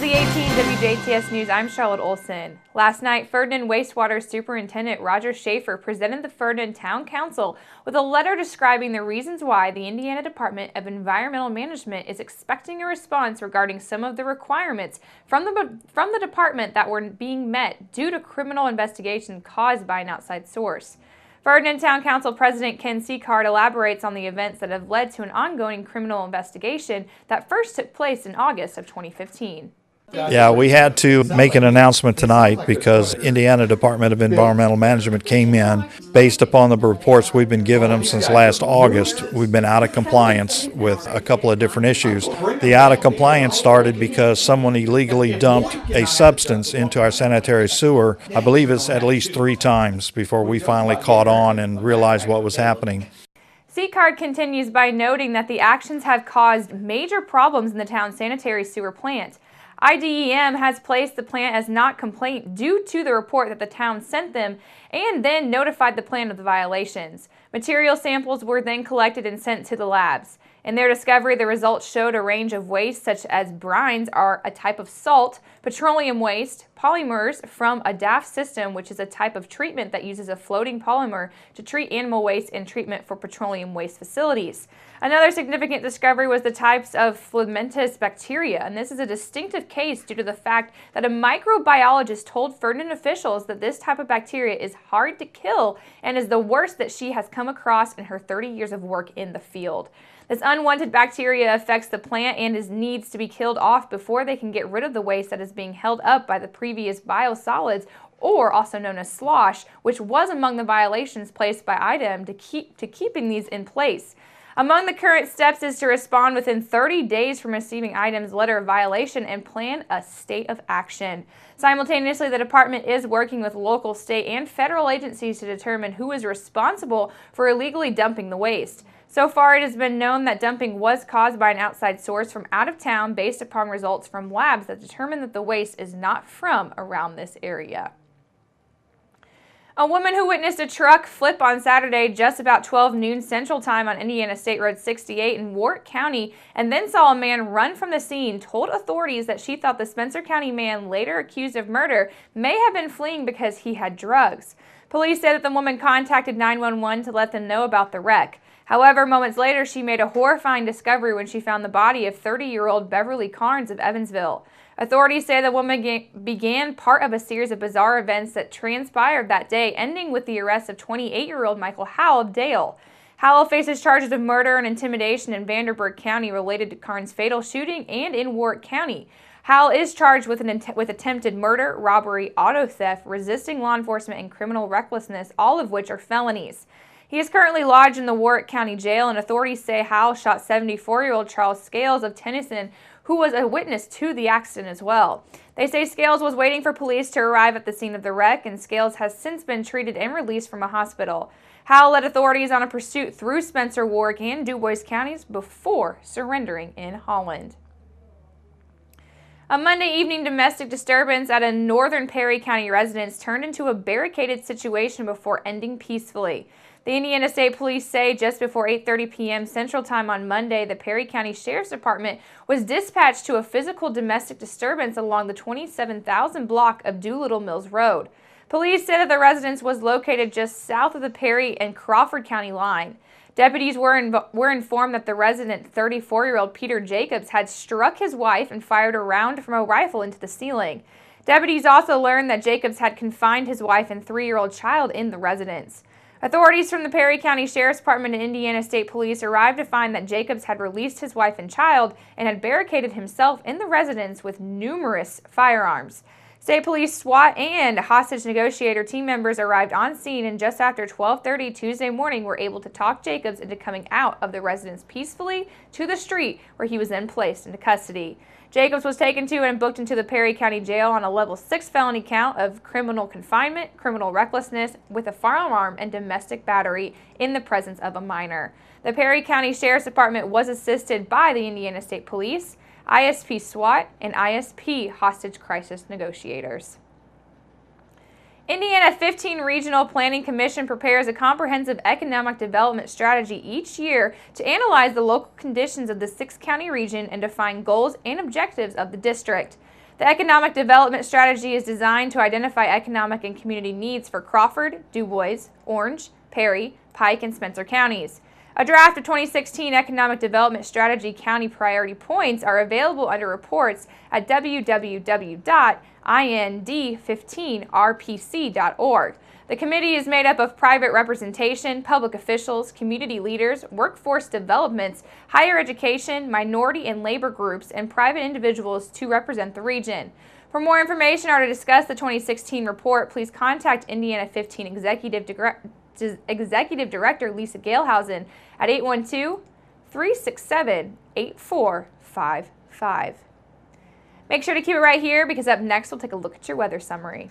the 18 WJTS News, I'm Charlotte Olson. Last night, Ferdinand Wastewater Superintendent Roger Schaefer presented the Ferdinand Town Council with a letter describing the reasons why the Indiana Department of Environmental Management is expecting a response regarding some of the requirements from the department that were being met due to criminal investigation caused by an outside source. Ferdinand Town Council President Ken Seacard elaborates on the events that have led to an ongoing criminal investigation that first took place in August of 2015. Yeah, we had to make an announcement tonight because Indiana Department of Environmental Management came in based upon the reports we've been giving them since last August. We've been out of compliance with a couple of different issues. The out of compliance started because someone illegally dumped a substance into our sanitary sewer. I believe it's at least 3 times before we finally caught on and realized what was happening. Seacard continues by noting that the actions have caused major problems in the town's sanitary sewer plant. IDEM has placed the plant as not complaint due to the report that the town sent them and then notified the plant of the violations. Material samples were then collected and sent to the labs. In their discovery, the results showed a range of waste such as brines are a type of salt, petroleum waste, polymers from a DAF system, which is a type of treatment that uses a floating polymer to treat animal waste and treatment for petroleum waste facilities. Another significant discovery was the types of filamentous bacteria, and this is a distinctive case due to the fact that a microbiologist told Ferdinand officials that this type of bacteria is hard to kill and is the worst that she has come across in her 30 years of work in the field. This unwanted bacteria affects the plant and needs to be killed off before they can get rid of the waste that is being held up by the previous biosolids, or also known as slosh, which was among the violations placed by IDEM to keeping these in place. Among the current steps is to respond within 30 days from receiving IDEM's letter of violation and plan a state of action. Simultaneously, the department is working with local, state, and federal agencies to determine who is responsible for illegally dumping the waste. So far, it has been known that dumping was caused by an outside source from out of town based upon results from labs that determined that the waste is not from around this area. A woman who witnessed a truck flip on Saturday just about 12 noon Central Time on Indiana State Road 68 in Warwick County and then saw a man run from the scene told authorities that she thought the Spencer County man later accused of murder may have been fleeing because he had drugs. Police said that the woman contacted 911 to let them know about the wreck. However, moments later, she made a horrifying discovery when she found the body of 30-year-old Beverly Carnes of Evansville. Authorities say the woman began part of a series of bizarre events that transpired that day, ending with the arrest of 28-year-old Michael Howell of Dale. Howell faces charges of murder and intimidation in Vanderburgh County related to Carnes' fatal shooting and in Warwick County. Howell is charged with attempted murder, robbery, auto theft, resisting law enforcement, and criminal recklessness, all of which are felonies. He is currently lodged in the Warwick County Jail, and authorities say Howell shot 74-year-old Charles Scales of Tennyson, who was a witness to the accident as well. They say Scales was waiting for police to arrive at the scene of the wreck, and Scales has since been treated and released from a hospital. Howell led authorities on a pursuit through Spencer, Warwick, and DuBois counties before surrendering in Holland. A Monday evening domestic disturbance at a northern Perry County residence turned into a barricaded situation before ending peacefully. The Indiana State Police say just before 8:30 p.m. Central Time on Monday, the Perry County Sheriff's Department was dispatched to a physical domestic disturbance along the 27,000 block of Doolittle Mills Road. Police said that the residence was located just south of the Perry and Crawford County line. Deputies were informed that the resident, 34-year-old Peter Jacobs, had struck his wife and fired a round from a rifle into the ceiling. Deputies also learned that Jacobs had confined his wife and 3-year-old child in the residence. Authorities from the Perry County Sheriff's Department and Indiana State Police arrived to find that Jacobs had released his wife and child and had barricaded himself in the residence with numerous firearms. State Police, SWAT, and hostage negotiator team members arrived on scene, and just after 12:30 Tuesday morning were able to talk Jacobs into coming out of the residence peacefully to the street, where he was then placed into custody. Jacobs was taken to and booked into the Perry County Jail on a level 6 felony count of criminal confinement, criminal recklessness with a firearm, and domestic battery in the presence of a minor. The Perry County Sheriff's Department was assisted by the Indiana State Police, ISP SWAT, and ISP hostage crisis negotiators. Indiana 15 Regional Planning Commission prepares a comprehensive economic development strategy each year to analyze the local conditions of the 6-county region and define goals and objectives of the district. The economic development strategy is designed to identify economic and community needs for Crawford, DuBois, Orange, Perry, Pike, and Spencer counties. A draft of 2016 Economic Development Strategy County Priority Points are available under reports at www.ind15rpc.org. The committee is made up of private representation, public officials, community leaders, workforce developments, higher education, minority and labor groups, and private individuals to represent the region. For more information or to discuss the 2016 report, please contact Indiana 15 Executive Director Lisa Galehausen at 812-367-8455. Make sure to keep it right here because up next we'll take a look at your weather summary.